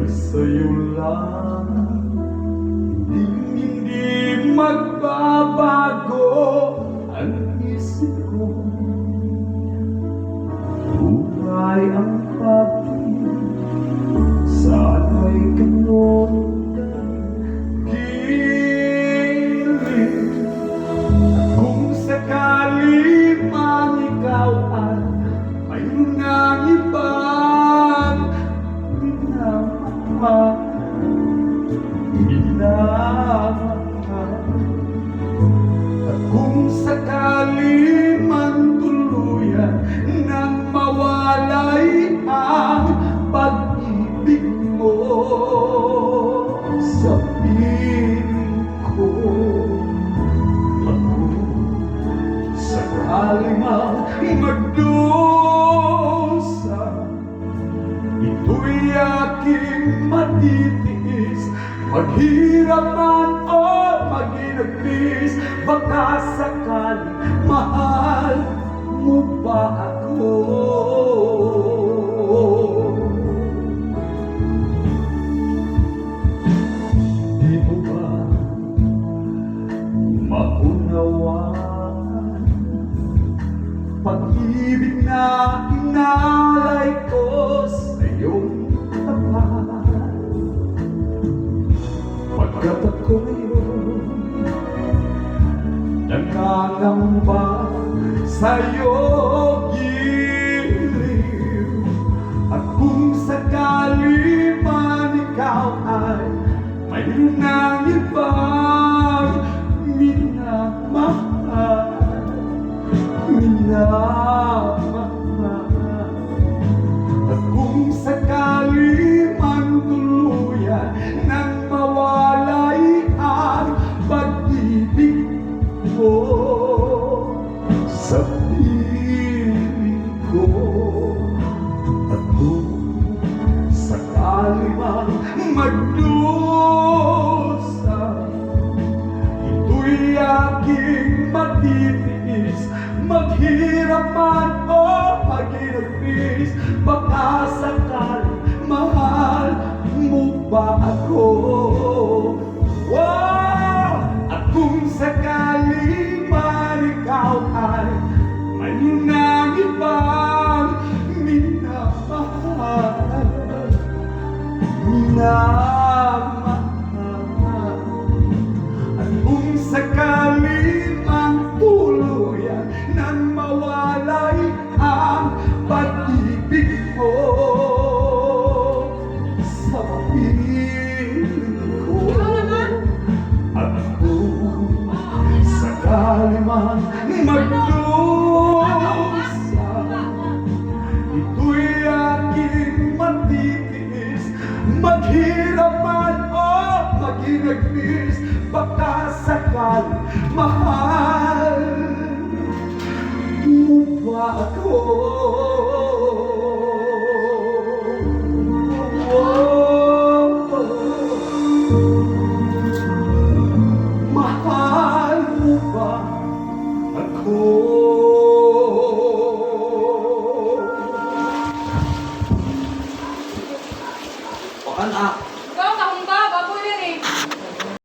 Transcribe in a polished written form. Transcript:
sa'yo lang. Hindi magbabago ang isip ko. Buhay ang pag-ibig, sana'y ganun gilid. Kung sakali man ikaw ay mayroon ng ibang minamahal, at kung sakali man tuluyan nang mawalay ang pag-ibig mo sa piling ko, ako sakali mang magdusa, ito'y aking matitiis. Maghirap man o maginagpis, baka sakali mahal mo ba ako? Di mo ba maunawaan pag-ibig na inalay ko sa iyong tapat? Pagkat ako ngayon nangangamba sa'yo giliw, at kung sakali man ikaw ay mayroon ng ibang minamahal, at kung sakali man tuluyan nang mawalay ang pag-ibig mo sa piling ko, at kung sakali man magdusa, ito'y aking matitiis. Maghirap man o maginagpis, baka sakali mahal mo ba ako? Wow! At kung sakali man ikaw ay mayroon ng ibang minamahal, at kung sakali man tuluyan nang mawalay ang pag-ibig mo sa piling ko, at kung sakali man magdusa, ito'y aking matitiis. Maghirap man o maginagpis, baka sakali mahal mo ba ako? Mahal mo ba ako? O anak,